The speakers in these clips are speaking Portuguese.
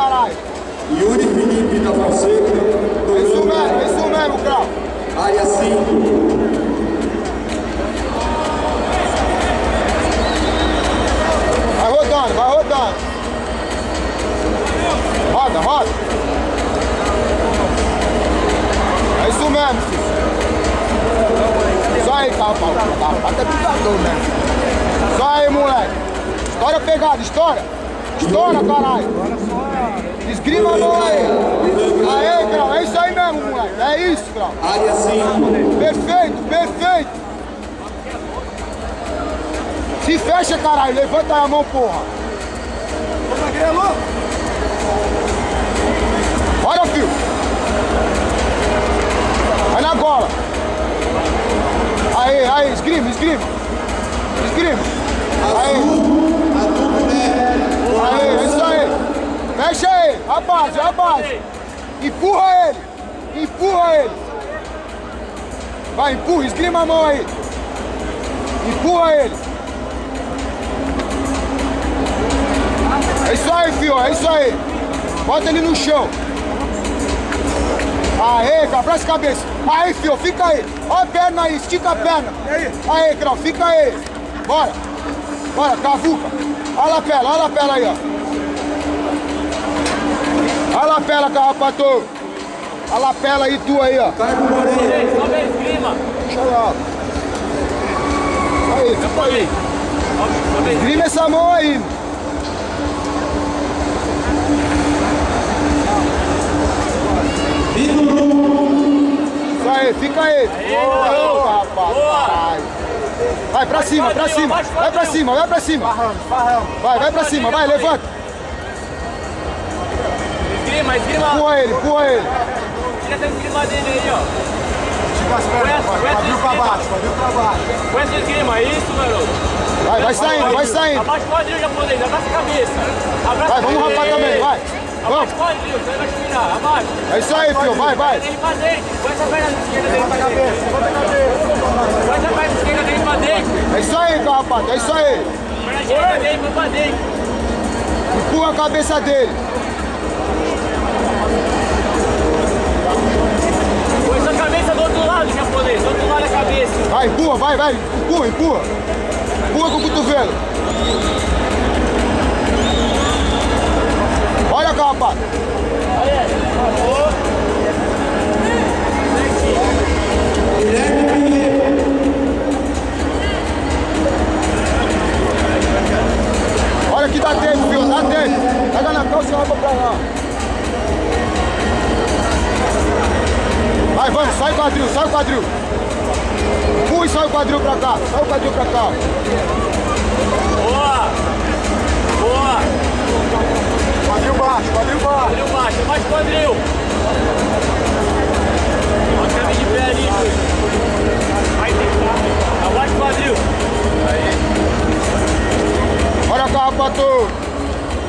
caralho. Yuri Felipe da Fonseca. É isso mesmo, Grau. Área 5. Vai rodando, vai rodando. Roda, roda. É isso mesmo, filho. Isso aí, rapaz. Até brigador, né? Isso aí, moleque. Estoura a pegada, estoura. Estoura, caralho. Esgrima a mão aí. Aê, Grau. É isso aí mesmo, moleque. É isso, Grau. Área 5. Perfeito, perfeito. Se fecha, caralho. Levanta a mão, porra. Olha, filho. Vai na gola. Aí, aí, esgrima, esgrima. Esgrima. Aí. Aí, é isso aí. Fecha ele. A base, a base. Empurra ele. Empurra ele. Vai, empurra. Esgrima a mão aí. Empurra ele. É isso aí, filho. É isso aí. Bota ele no chão. Aê, Grau, abraça a cabeça. Aí, filho, fica aí. Olha a perna aí, estica a perna. Aí, Grau, fica aí. Bora. Bora, cavuca. Olha a lapela aí, ó. Olha a lapela, carrapato. Olha a lapela aí, tu aí, ó. Cargo Moreira. Sobe a esgrima. Deixa lá. Aí, fica aí. Esgrima essa mão aí. Isso aí, fica aí. Boa, rapaz. Caralho. Vai pra cima, pra cima. Vai pra cima, vai pra cima. Vai pra cima, vai, levanta. Esgrima, esgrima. Empurra ele, empurra ele. Tira essa esgrima dele aí, ó. Quadril pra baixo, quadril pra baixo. Com essa esgrima, isso, garoto. Vai saindo, vai saindo. Abaixa o quadril, japonês, abraça a cabeça. Abraça Vai, vamos rapar também, vai. Abaixa Vamos. o quadril, você vai tirar, abaixa. É isso aí, filho, vai, vai. Ele pra dentro, põe essa perna esquerda dele pra dentro. Põe essa perna esquerda dele pra dentro. É isso aí, carrapato, é isso aí. Perna esquerda dele, põe pra dentro. Empurra a cabeça dele. Põe essa cabeça do outro lado, japonês, do outro lado da cabeça. Vai, empurra, vai, vai. Empurra, empurra. Empurra com o cotovelo. Olha, carrapato. Guilherme Pinheiro. Olha que dá tempo, filho, dá tempo. Pega na calça e leva pra lá. Vai, vamos, sai o quadril, sai o quadril. Empurra e sai o quadril pra cá, sai o quadril pra cá. Boa! Boa! Quadril baixo, quadril baixo. Quadril baixo, abaixa o quadril. Olha o caminho de pé ali, Júlio. Vai tentar. Abaixa o quadril. Aí. Olha, carrapato.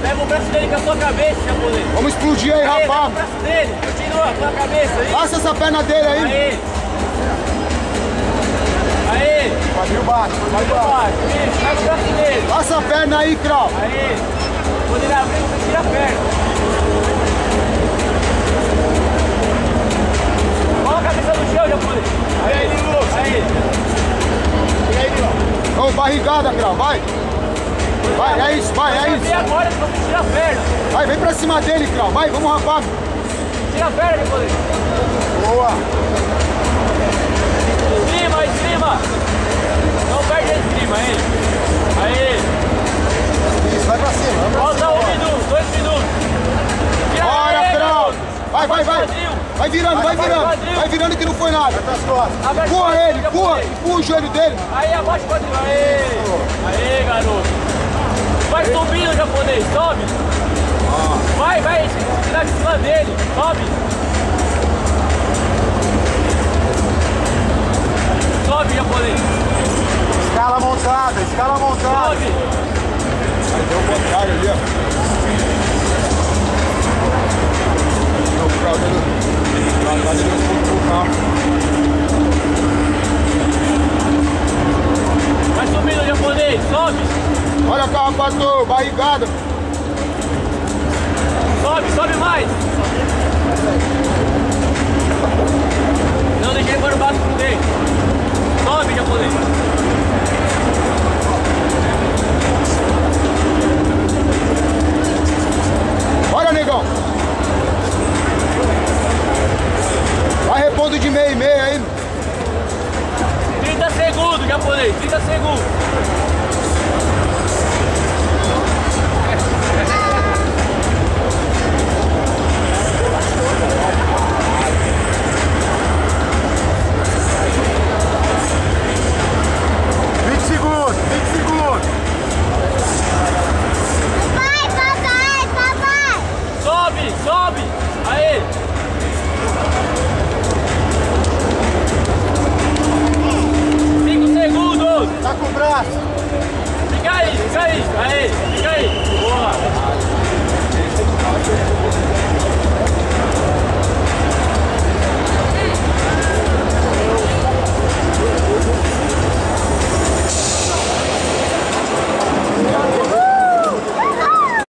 Pega o braço dele com a sua cabeça, japonês. Vamos explodir aí, Aí, pega o rapaz. braço dele. Continua com a cabeça aí. Passa essa perna dele aí. Aí. Aí. Quadril baixo, Quadril baixo. Isso, pega o braço dele. Passa a perna aí, Krau. Aí. Quando ele abrir, você tira a perna. Coloca a cabeça no chão, japonês. Aí, Nilo. Aí. Vamos, barrigada, Krau, vai. Vai, é isso, vai, é isso. E agora que você tira a perna. Vai, vem pra cima dele, Krau. Vai, vamos rapar. Tira a perna, japonês. Boa. Esgrima, esgrima. Não perde a esgrima, aí. Aí. Isso, vai pra cima. Falta 1 minuto, 2 minutos. Tira Bora, aí, Krau. garoto. Vai, vai, vai. Quadril. Vai virando, vai virando. Vai virando que não foi nada. Abre Empurra as ele, costas, empurra. japonês. Empurra o joelho dele. Aí, abaixa o quadril. Aí. Aí, garoto. Vai subindo, japonês. Sobe. Vai, vai. Tira de cima dele. Sobe. Sobe, japonês. Escala montada, escala montada. Sobe. Aí deu o contrário ali, ó. O Krau dele disputou o carro. Vai subindo, japonês. Sobe. Olha, carrapato, barrigada. Sobe. Sobe, sobe mais. Não deixa ele pôr o braço por dentro. Sobe, japonês.